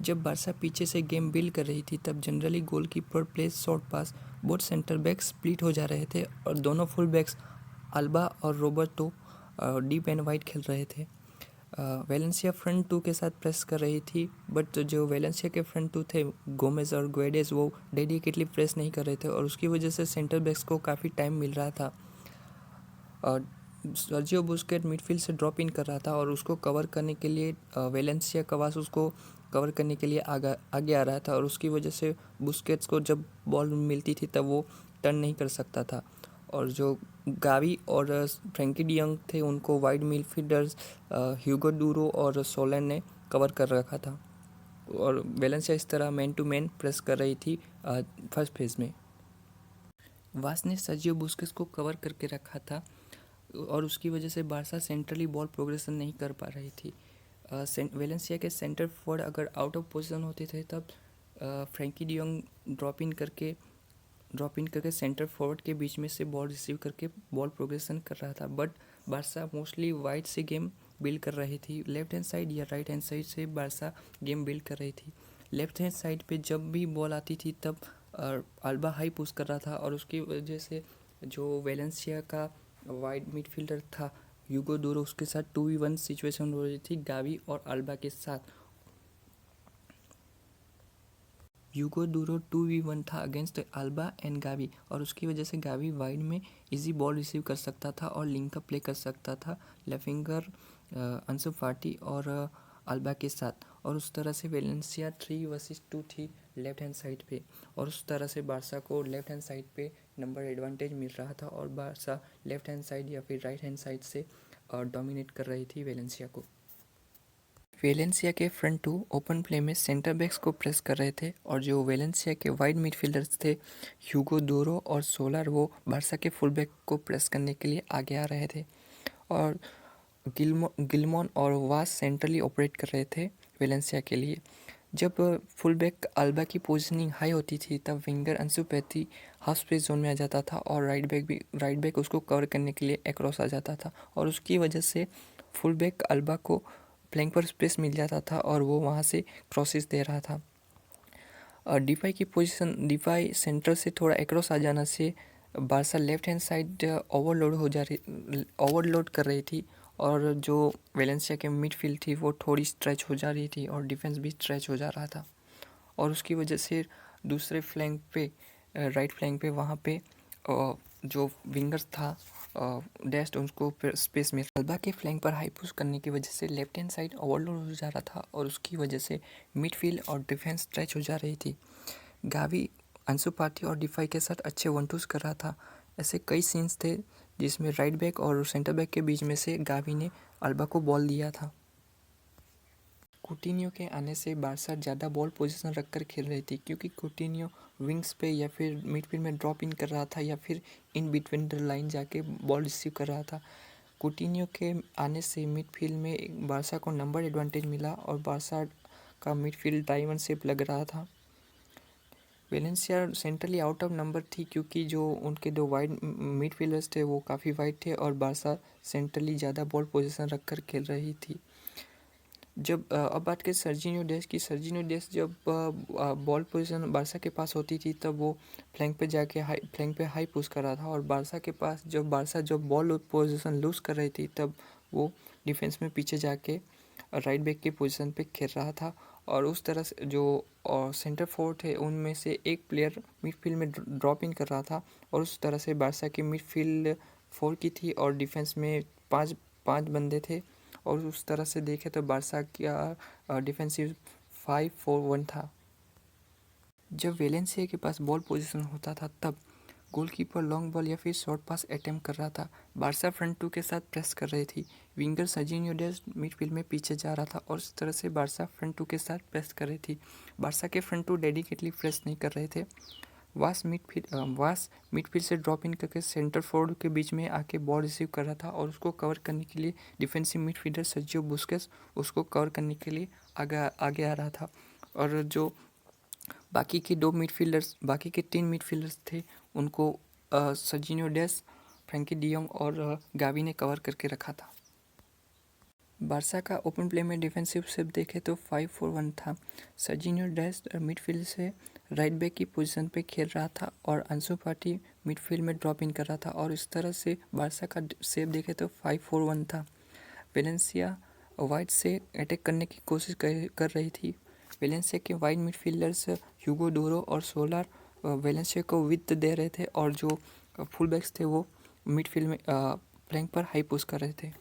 जब बारसा पीछे से गेम बिल्ड कर रही थी तब जनरली गोलकीपर प्लेस शॉर्ट पास, बोथ सेंटर बैक स्प्लिट हो जा रहे थे और दोनों फुल बैक्स अल्बा और रोबर्टो डीप एंड वाइड खेल रहे थे। वेलेंसिया फ्रंट टू के साथ प्रेस कर रही थी, बट जो वेलेंसिया के फ्रंट टू थे गोमेज और ग्वेडेज वो डेडिकेटली प्रेस नहीं कर रहे थे और उसकी वजह से सेंटर बैक्स को काफ़ी टाइम मिल रहा था। सर्जियो बुस्केट मिडफील्ड से ड्रॉप इन कर रहा था और उसको कवर करने के लिए वेलेंसिया कवास उसको कवर करने के लिए आगे आ रहा था और उसकी वजह से बुस्केट्स को जब बॉल मिलती थी तब वो टर्न नहीं कर सकता था। और जो गावी और फ्रैंकी डियंग थे उनको वाइड मिडफील्डर्स ह्यूगो डूरो और सोलन ने कवर कर रखा था और वेलेंसिया इस तरह मैन टू मैन प्रेस कर रही थी फर्स्ट फेज में। वास ने सर्जियो बुस्केट्स को कवर करके रखा था और उसकी वजह से बारसा सेंट्रली बॉल प्रोग्रेशन नहीं कर पा रही थी। वेलेंसिया के सेंटर फॉरवर्ड अगर आउट ऑफ पोजीशन होते थे तब फ्रैंकी डियोंग ड्रॉप इन करके सेंटर फॉरवर्ड के बीच में से बॉल रिसीव करके बॉल प्रोग्रेशन कर रहा था, बट बारसा मोस्टली वाइड से गेम बिल्ड कर रही थी। लेफ्ट हैंड साइड या राइट हैंड साइड से बारसा गेम बिल्ड कर रही थी। लेफ्ट हैंड साइड पे जब भी बॉल आती थी तब अल्बा हाई पुश कर रहा था और उसकी वजह से जो वेलेंसिया का वाइड मिडफील्डर था ह्यूगो डूरो उसके साथ 2v1 सिचुएशन हो रही थी गावी और अल्बा के साथ। ह्यूगो डूरो 2v1 था अगेंस्ट अल्बा एंड गावी और उसकी वजह से गावी वाइड में इजी बॉल रिसीव कर सकता था और लिंक अप प्ले कर सकता था लेफिंगर, अंसु फाटी और अल्बा के साथ। और उस तरह से वेलेंसिया 3 वर्सेस 2 थी लेफ्ट हैंड साइड पे और उस तरह से बारसा को लेफ्ट हैंड साइड पे नंबर एडवांटेज मिल रहा था और बारसा लेफ्ट हैंड साइड या फिर राइट हैंड साइड से डोमिनेट कर रही थी वेलेंसिया को। वेलेंसिया के फ्रंट टू ओपन प्ले में सेंटर बैक्स को प्रेस कर रहे थे और जो वेलेंसिया के वाइड मिडफील्डर्स थे ह्यूगो डोरो और सोलर वो बारसा के फुल बैक को प्रेस करने के लिए आगे आ रहे थे और गिलमोन और वास सेंट्रली ऑपरेट कर रहे थे वेलेंसिया के लिए। जब फुल बैक अल्बा की पोजीशनिंग हाई होती थी तब winger Ansu Fati half space zone में आ जाता था और राइट बैक उसको कवर करने के लिए अक्रॉस आ जाता था और उसकी वजह से फुल बैक अल्बा को फ्लैंक पर स्पेस मिल जाता था और वो वहाँ से क्रॉसेस दे रहा था। डिफाई सेंटर से थोड़ा एक्रॉस आ जाना से Barça left hand side overload कर रही थी और जो वेलेंसिया के मिडफील्ड थी वो थोड़ी स्ट्रेच हो जा रही थी और डिफेंस भी स्ट्रेच हो जा रहा था और उसकी वजह से दूसरे फ्लैंक पे राइट फ्लैंक पे वहाँ पे जो विंगर था डेस्ट उनको स्पेस में अल्बा के फ्लैंक पर हाई पुश करने की वजह से लेफ्ट हैंड साइड ओवरलोड हो जा रहा था और उसकी वजह से मिडफील्ड और डिफेंस स्ट्रेच हो जा रही थी। गावी अंसु फाटी और डिफाई के साथ अच्छे वन टूस कर रहा था। ऐसे कई सीन्स थे जिसमें राइट बैक और सेंटर बैक के बीच में से गावी ने अल्बा को बॉल दिया था। कुटिन्यो के आने से बारसा ज़्यादा बॉल पोजीशन रखकर खेल रही थी क्योंकि कुटिन्यो विंग्स पे या फिर मिडफील्ड में ड्रॉप इन कर रहा था या फिर इन बिटवीन द लाइन जाके बॉल रिसीव कर रहा था। कुटिन्यो के आने से मिडफील्ड में बारसा को नंबर एडवांटेज मिला और बारसा का मिडफील्ड डायमंड शेप लग रहा था। Valencia centrally out of number थी क्योंकि जो उनके दो वाइड मिडफील्डर्स थे वो काफ़ी वाइड थे और बारसा सेंट्रली ज़्यादा बॉल पोजीशन रखकर खेल रही थी। जब अब बात करें सर्जिनियो डेस्ट जब बॉल पोजीशन बारसा के पास होती थी तब वो फ्लैंक पे हाई पुश कर रहा था और बारसा के पास जब बॉल पोजीशन लूज कर रही थी तब वो डिफेंस में पीछे जाके राइट बैक की पोजीशन पे खेल रहा था और उस तरह से जो सेंटर फोर्थ है उनमें से एक प्लेयर मिडफील्ड में ड्रॉप इन कर रहा था और उस तरह से बारसा की मिडफील्ड 4 की थी और डिफेंस में पाँच बंदे थे और उस तरह से देखें तो बारसा का डिफेंसिव 5-4-1 था। जब वेलेंसिया के पास बॉल पोजीशन होता था तब गोलकीपर लॉन्ग बॉल या फिर शॉर्ट पास अटेम्प्ट कर रहा था। बारसा फ्रंट टू के साथ प्रेस कर रही थी। विंगर सर्जिनियो डेस्ट मिडफील्ड में पीछे जा रहा था और इस तरह से बारसा फ्रंट टू के साथ प्रेस कर रही थी। बारसा के फ्रंट टू डेडिकेटली प्रेस नहीं कर रहे थे। वास मिडफील्ड से ड्रॉप इन करके सेंटर फॉरवर्ड के बीच में आके बॉल रिसीव कर रहा था और उसको कवर करने के लिए डिफेंसिव मिडफील्डर सर्जियो बुस्केट्स उसको कवर करने के लिए आगे आ रहा था और जो बाकी के 3 मिडफील्डर्स थे उनको सर्जिनियो डेस्ट, फ्रैंकी डियोंग और गावी ने कवर करके रखा था। बारसा का ओपन प्ले में डिफेंसिव शेप देखें तो 5-4-1 था। सर्जिनियो डेस्ट मिडफील्ड से राइट बैक की पोजीशन पे खेल रहा था और अंसु फाटी मिडफील्ड में ड्रॉप इन कर रहा था और इस तरह से बारसा का शेप देखें तो 5-4-1 था। वेलेंसिया वाइड से अटैक करने की कोशिश कर रही थी। वेलेंसिया के वाइड मिडफील्डर्स ह्यूगो डोरो और सोलार वेलेंसिया को विड्थ दे रहे थे और जो फुल बैक्स थे वो मिडफील्ड में फ्लैंक पर हाई पुश कर रहे थे।